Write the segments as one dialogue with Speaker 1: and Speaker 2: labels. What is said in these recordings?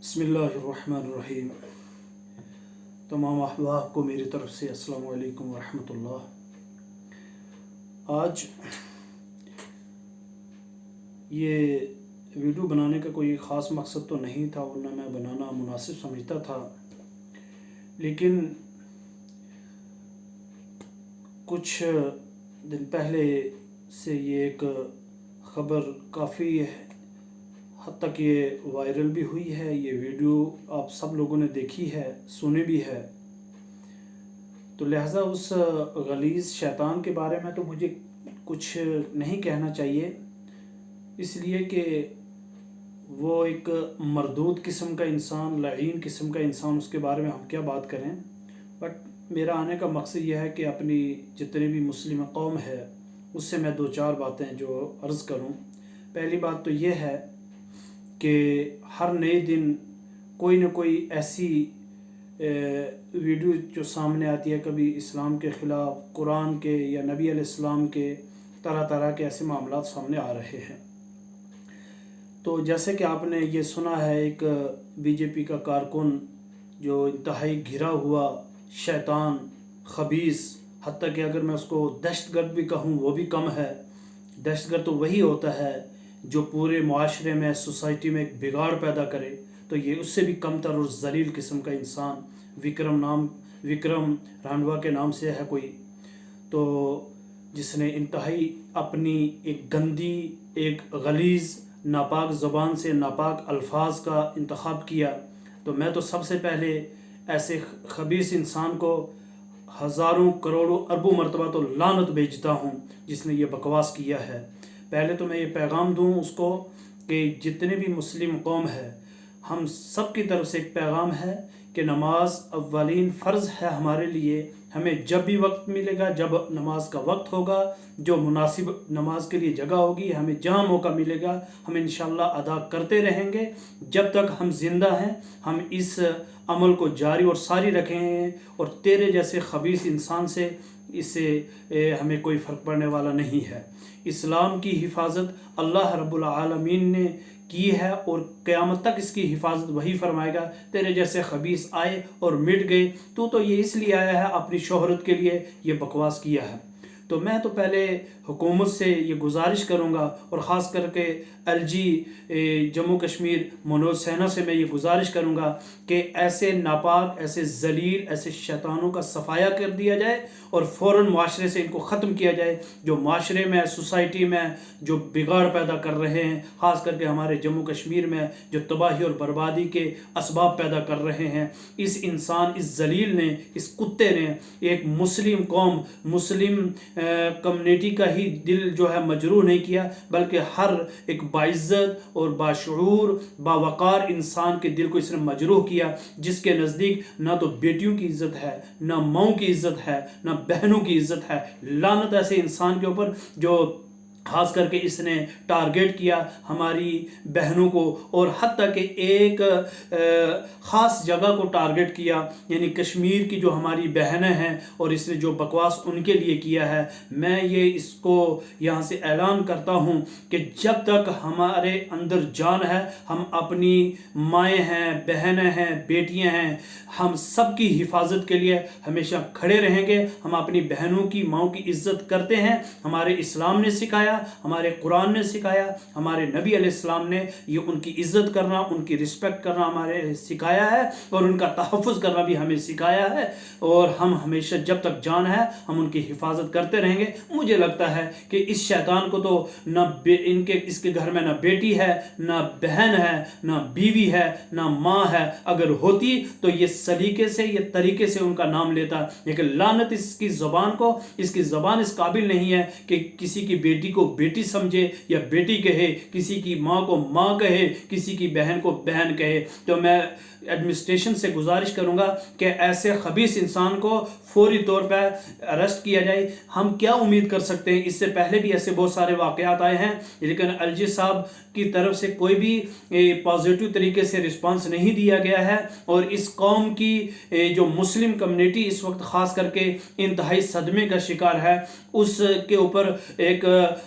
Speaker 1: बिस्मिल्लाहिर्रहमानिर्रहीम। तमाम अहबाब को मेरी तरफ से अस्सलाम वालेकुम वरहमतुल्लाह। आज ये वीडियो बनाने का कोई ख़ास मकसद तो नहीं था, वरना मैं बनाना मुनासिब समझता था, लेकिन कुछ दिन पहले से ये एक ख़बर काफ़ी हद तक ये वायरल भी हुई है। ये वीडियो आप सब लोगों ने देखी है, सुनी भी है, तो लिहाजा उस गलीज़ शैतान के बारे में तो मुझे कुछ नहीं कहना चाहिए, इसलिए कि वो एक मरदूद किस्म का इंसान, लईन किस्म का इंसान, उसके बारे में हम क्या बात करें। बट मेरा आने का मकसद यह है कि अपनी जितनी भी मुस्लिम कौम है उससे मैं दो चार बातें जो अर्ज़ करूं। पहली बात तो ये है कि हर नए दिन कोई न कोई ऐसी वीडियो जो सामने आती है, कभी इस्लाम के ख़िलाफ़, कुरान के या नबी अलैहिस्सलाम के, तरह तरह के ऐसे मामलात सामने आ रहे हैं। तो जैसे कि आपने ये सुना है, एक बीजेपी का कारकुन जो इंतहाई घिरा हुआ शैतान, खबीस, हत्ता कि अगर मैं उसको दहशतगर्द भी कहूँ वो भी कम है। दहशतगर्द तो वही होता है जो पूरे माशरे में, सोसाइटी में एक बिगाड़ पैदा करे, तो ये उससे भी कमतर और ज़लील किस्म का इंसान विक्रम रांडवा के नाम से है कोई, तो जिसने इंतहाई अपनी एक गंदी, एक गलीज़, नापाक ज़बान से नापाक अल्फाज का इंतखाब किया। तो मैं तो सबसे पहले ऐसे खबीस इंसान को हज़ारों करोड़ों अरबों मरतबा तो लानत भेजता हूँ जिसने ये बकवास किया है। पहले तो मैं ये पैगाम दूँ उसको कि जितने भी मुस्लिम कौम है, हम सब की तरफ से एक पैगाम है कि नमाज अव्वलीन फ़र्ज़ है हमारे लिए। हमें जब भी वक्त मिलेगा, जब नमाज का वक्त होगा, जो मुनासिब नमाज के लिए जगह होगी, हमें जहाँ मौका मिलेगा हम इंशाअल्लाह अदा करते रहेंगे। जब तक हम ज़िंदा हैं हम इस अमल को जारी और सारी रखेंगे, और तेरे जैसे खबीस इंसान से इससे हमें कोई फ़र्क पड़ने वाला नहीं है। इस्लाम की हिफाजत अल्लाह रब्बुल आलमीन ने की है और क़यामत तक इसकी हिफाजत वही फरमाएगा। तेरे जैसे खबीस आए और मिट गए, तू तो ये इसलिए आया है, अपनी शोहरत के लिए ये बकवास किया है। तो मैं तो पहले हुकूमत से ये गुजारिश करूँगा, और ख़ास करके LG जम्मू कश्मीर मनोज सिन्हा से मैं ये गुजारिश करूँगा कि ऐसे नापाक, ऐसे ज़लील, ऐसे शैतानों का सफाया कर दिया जाए और फ़ौरन माशरे से इनको ख़त्म किया जाए, जो माशरे में, सोसाइटी में जो बिगाड़ पैदा कर रहे हैं, ख़ास करके हमारे जम्मू कश्मीर में जो तबाही और बर्बादी के असबाब पैदा कर रहे हैं। इस इंसान, इस ज़लील ने, इस कुत्ते ने एक मुस्लिम कौम, मुस्लिम कम्युनिटी का ही दिल जो है मजरूह नहीं किया, बल्कि हर एक बाइज़्ज़त और बाशऊर, बावकार इंसान के दिल को इसने मजरूह किया, जिसके नज़दीक ना तो बेटियों की इज़्ज़त है, ना माँओं की इज़्ज़त है, ना बहनों की इज़्ज़त है। लानत ऐसे इंसान के ऊपर जो खास करके इसने टारगेट किया हमारी बहनों को, और हत्ता कि एक ख़ास जगह को टारगेट किया, यानी कश्मीर की जो हमारी बहनें हैं, और इसने जो बकवास उनके लिए किया है। मैं ये इसको यहाँ से ऐलान करता हूँ कि जब तक हमारे अंदर जान है, हम अपनी माएँ हैं, बहनें हैं, बेटियाँ हैं, हम सब की हिफाजत के लिए हमेशा खड़े रहेंगे। हम अपनी बहनों की, माँओं की इज़्ज़त करते हैं, हमारे इस्लाम ने सिखाया, हमारे कुरान ने सिखाया, हमारे नबी अलैहिस्सलाम ने ये उनकी इज़्ज़त करना, उनकी रिस्पेक्ट करना हमारे सिखाया है, और उनका तहफ़्फ़ुज़ करना भी हमें सिखाया है। और हम हमेशा जब तक जान है हम उनकी हिफाजत करते रहेंगे। मुझे लगता है कि इस शैतान को तो इसके घर में ना बेटी है, ना बहन है, ना बीवी है, ना माँ है। अगर होती तो ये सलीके से, ये तरीके से उनका नाम लेता, लेकिन लानत इसकी ज़बान को, इसकी ज़बान इस काबिल नहीं है कि किसी की बेटी को बेटी समझे या बेटी कहे, किसी की माँ को माँ कहे, किसी की बहन को बहन कहे। तो मैं एडमिनिस्ट्रेशन से गुजारिश करूँगा कि ऐसे खबीस इंसान को फौरी तौर पर अरेस्ट किया जाए। हम क्या उम्मीद कर सकते हैं, इससे पहले भी ऐसे बहुत सारे वाक़यात आए हैं, लेकिन LG साहब की तरफ से कोई भी पॉजिटिव तरीके से रिस्पांस नहीं दिया गया है। और इस कौम की जो मुस्लिम कम्युनिटी इस वक्त ख़ास करके इंतहाई सदमे का शिकार है, उसके ऊपर एक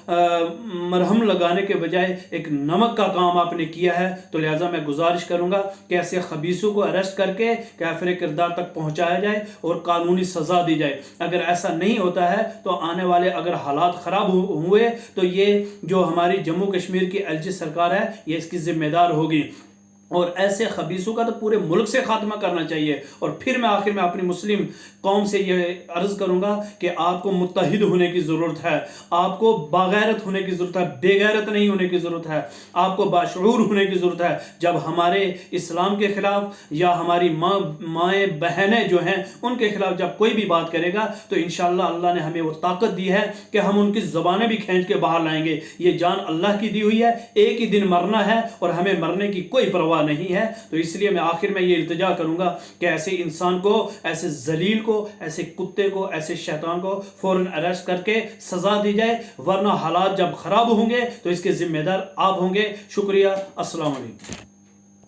Speaker 1: मरहम लगाने के बजाय एक नमक का काम आपने किया है। तो लिहाजा मैं गुजारिश करूँगा कि ऐसे खबीसों को अरेस्ट करके काफिर किरदार तक पहुँचाया जाए और कानूनी सज़ा दी जाए। अगर ऐसा नहीं होता है तो आने वाले अगर हालात ख़राब हुए तो ये जो हमारी जम्मू कश्मीर की एलजी सरकार है ये इसकी ज़िम्मेदार होगी, और ऐसे खबीसों का तो पूरे मुल्क से खात्मा करना चाहिए। और फिर मैं आखिर में अपनी मुस्लिम कौम से ये अर्ज़ करूँगा कि आपको मुत्तहिद होने की ज़रूरत है, आपको बागैरत होने की ज़रूरत है, बेगैरत नहीं होने की ज़रूरत है, आपको बाशऊर होने की ज़रूरत है। जब हमारे इस्लाम के ख़िलाफ़ या हमारी माएँ बहनें जो हैं उनके ख़िलाफ़ जब कोई भी बात करेगा तो इंशाअल्लाह अल्लाह ने हमें वो ताकत दी है कि हम उनकी ज़बानें भी खींच के बाहर लाएंगे। ये जान अल्लाह की दी हुई है, एक ही दिन मरना है और हमें मरने की कोई परवाह नहीं है। तो इसलिए मैं आखिर में ये इल्तिजा करूंगा कि ऐसे इंसान को, ऐसे जलील को, ऐसे कुत्ते को, ऐसे शैतान को फौरन अरेस्ट करके सजा दी जाए, वरना हालात जब खराब होंगे तो इसके जिम्मेदार आप होंगे। शुक्रिया। अस्सलाम वालेकुम।